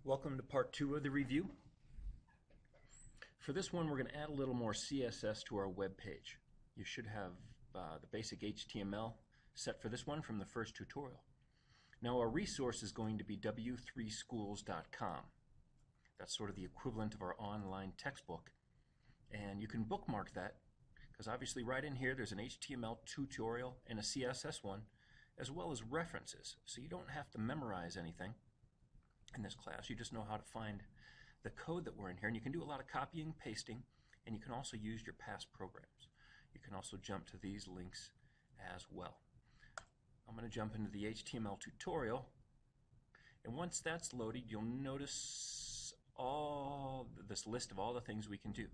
Welcome to part 2 of the review. For this one, we're going to add a little more CSS to our web page. You should have the basic HTML set for this one from the first tutorial. Now our resource is going to be w3schools.com. That's sort of the equivalent of our online textbook. And you can bookmark that because obviously right in here there's an HTML tutorial and a CSS one, as well as references. So you don't have to memorize anything in this class. You just know how to find the code that we're in here, and you can do a lot of copying, pasting, and you can also use your past programs. You can also jump to these links as well. I'm going to jump into the HTML tutorial, and once that's loaded, you'll notice all this list of all the things we can do.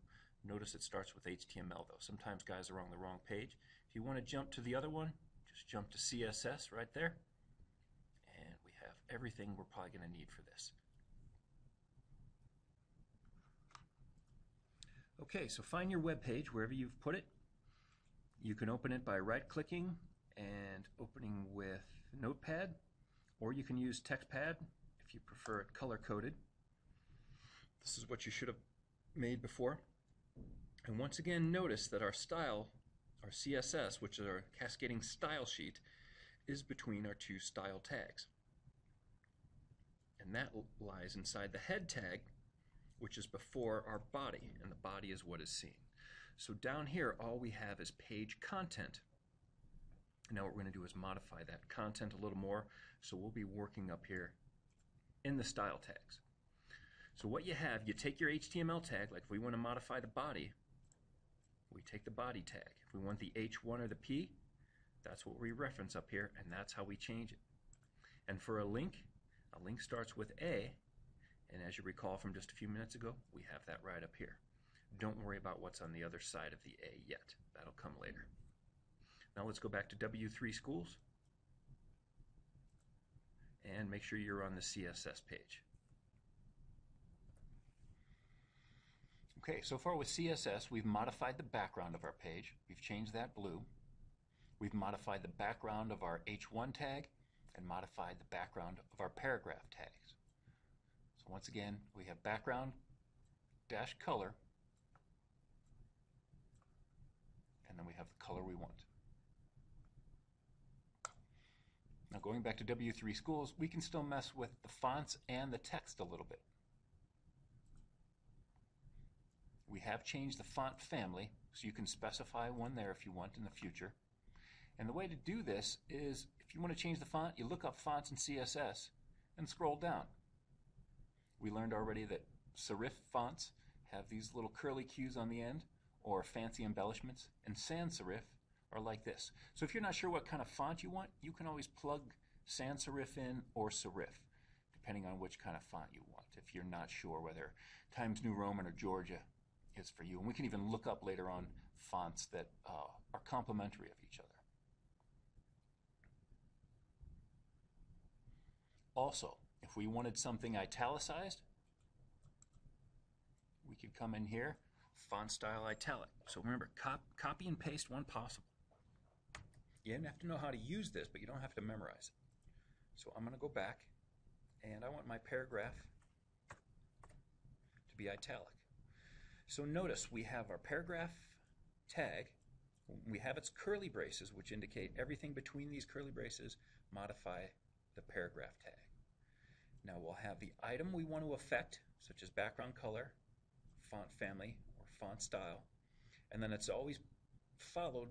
Notice it starts with HTML though. Sometimes guys are on the wrong page. If you want to jump to the other one, just jump to CSS right there. Everything we're probably going to need for this. Okay, so find your web page wherever you've put it. You can open it by right-clicking and opening with Notepad, or you can use TextPad if you prefer it color-coded. This is what you should have made before. And once again, notice that our style, our CSS, which is our cascading style sheet, is between our two style tags. And that lies inside the head tag, which is before our body, and the body is what is seen. So down here, all we have is page content. Now what we're going to do is modify that content a little more, so we'll be working up here in the style tags. So what you have, you take your HTML tag, like if we want to modify the body, we take the body tag. If we want the H1 or the P, that's what we reference up here, and that's how we change it. And for a link starts with A, and as you recall from just a few minutes ago, we have that right up here. Don't worry about what's on the other side of the A yet. That'll come later. Now let's go back to W3 Schools and make sure you're on the CSS page. Okay, so far with CSS, we've modified the background of our page. We've changed that blue. We've modified the background of our H1 tag and modified the background of our paragraph tags. So once again, we have background dash color, and then we have the color we want. Now going back to W3 Schools, we can still mess with the fonts and the text a little bit. We have changed the font family, so you can specify one there if you want in the future. And the way to do this is, if you want to change the font, you look up fonts in CSS and scroll down. We learned already that serif fonts have these little curly cues on the end, or fancy embellishments, and sans serif are like this. So if you're not sure what kind of font you want, you can always plug sans serif in or serif, depending on which kind of font you want, if you're not sure whether Times New Roman or Georgia is for you. And we can even look up later on fonts that are complementary of each other. Also, if we wanted something italicized, we could come in here, font style italic. So remember, copy and paste when possible. You don't have to know how to use this, but you don't have to memorize it. So I'm going to go back, and I want my paragraph to be italic. So notice we have our paragraph tag. We have its curly braces, which indicate everything between these curly braces modify the paragraph tag. Now we'll have the item we want to affect, such as background color, font family, or font style, and then it's always followed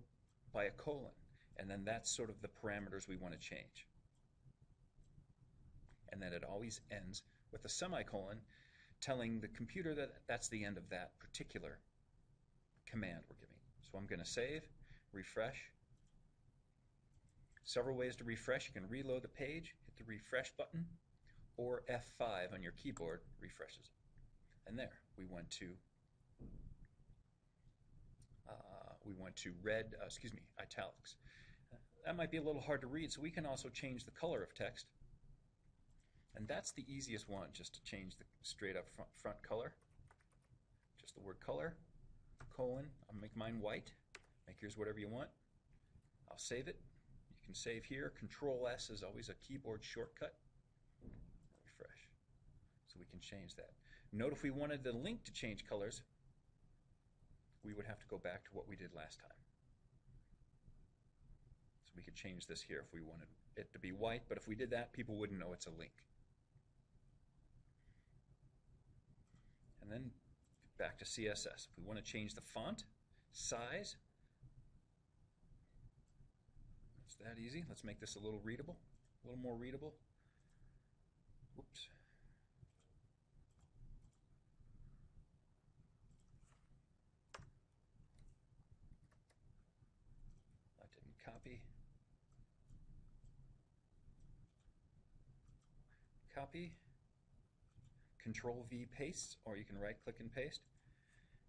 by a colon, and then that's sort of the parameters we want to change. And then it always ends with a semicolon telling the computer that that's the end of that particular command we're giving. So I'm going to save, refresh. Several ways to refresh. You can reload the page, hit the refresh button, or F5 on your keyboard refreshes it. And there, we went to italics. That might be a little hard to read, so we can also change the color of text. And that's the easiest one, just to change the straight up front color. Just the word color, colon. I'll make mine white. Make yours whatever you want. I'll save it. You can save here. Control S is always a keyboard shortcut. Refresh. So we can change that. Note if we wanted the link to change colors, we would have to go back to what we did last time. So we could change this here if we wanted it to be white, but if we did that, people wouldn't know it's a link. And then back to CSS. If we want to change the font size, it's that easy. Let's make this a little readable, a little more readable. Whoops. I didn't copy. Copy. Control V paste, or you can right click and paste.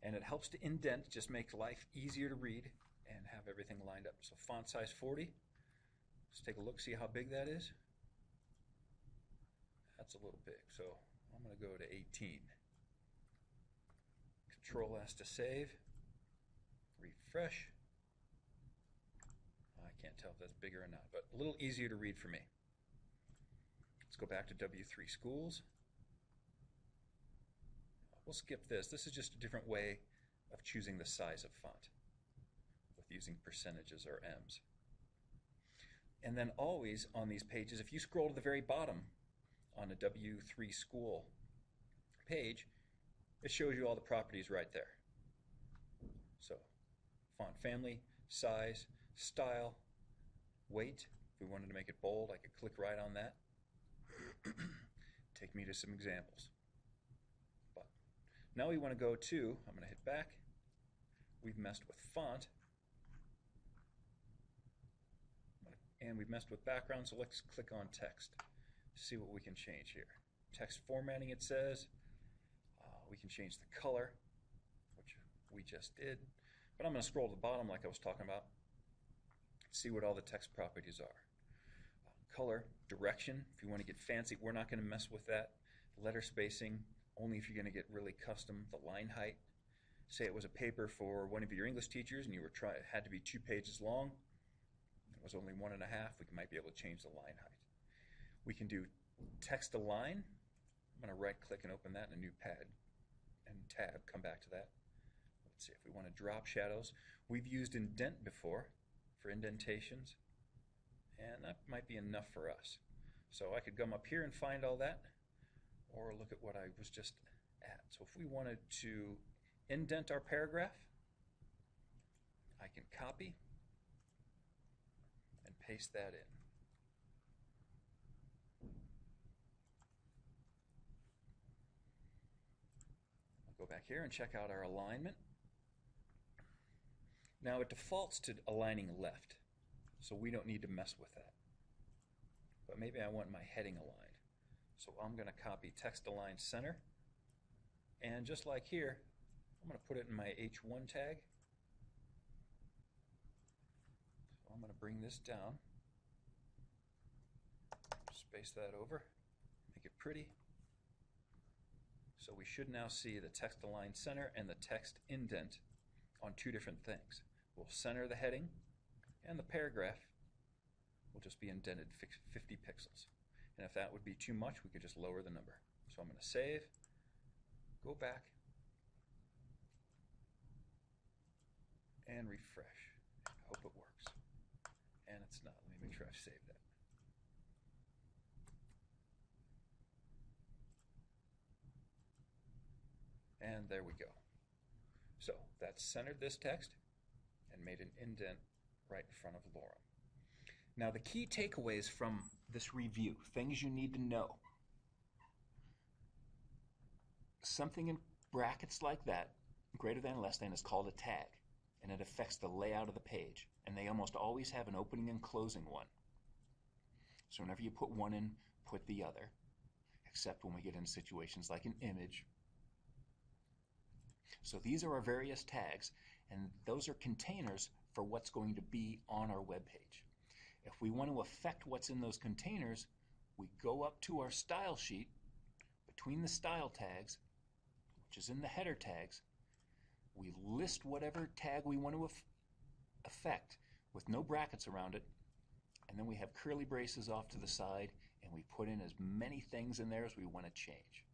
And it helps to indent, just makes life easier to read and have everything lined up. So font size 40. Let's take a look, see how big that is. That's a little big, so I'm going to go to 18. Control S to save. Refresh. I can't tell if that's bigger or not, but a little easier to read for me. Let's go back to W3 Schools. We'll skip this. This is just a different way of choosing the size of font with using percentages or M's. And then always on these pages, if you scroll to the very bottom on a W3 School page, it shows you all the properties right there. So font family, size, style, weight. If we wanted to make it bold, I could click right on that. Take me to some examples. But now we want to go to, I'm going to hit back. We've messed with font. And we've messed with background, so let's click on text. See what we can change here. Text formatting, it says. We can change the color, which we just did. But I'm going to scroll to the bottom like I was talking about. See what all the text properties are. Color, direction, if you want to get fancy, we're not going to mess with that. Letter spacing, only if you're going to get really custom. The line height. Say it was a paper for one of your English teachers and you were it had to be 2 pages long. It was only 1.5. We might be able to change the line height. We can do text align. I'm going to right click and open that in a new pad and tab, come back to that. Let's see if we want to drop shadows. We've used indent before for indentations, and that might be enough for us. So I could come up here and find all that, or look at what I was just at. So if we wanted to indent our paragraph, I can copy and paste that in. I'll go back here and check out our alignment. Now it defaults to aligning left, so we don't need to mess with that. But maybe I want my heading aligned. So I'm going to copy text align center, and just like here, I'm going to put it in my H1 tag. So I'm going to bring this down, space that over, make it pretty. So we should now see the text align center and the text indent on 2 different things. We'll center the heading, and the paragraph will just be indented 50 pixels. And if that would be too much, we could just lower the number. So I'm going to save, go back, and refresh. I hope it works. And it's not. Let me make sure I've saved that. And there we go. So that's centered this text and made an indent right in front of Laura. Now the key takeaways from this review, things you need to know. Something in brackets like that, greater than, less than, is called a tag, and it affects the layout of the page. And they almost always have an opening and closing one. So whenever you put one in, put the other, except when we get into situations like an image. So these are our various tags, and those are containers for what's going to be on our web page. If we want to affect what's in those containers, we go up to our style sheet, between the style tags, which is in the header tags, we list whatever tag we want to affect with no brackets around it, and then we have curly braces off to the side, and we put in as many things in there as we want to change.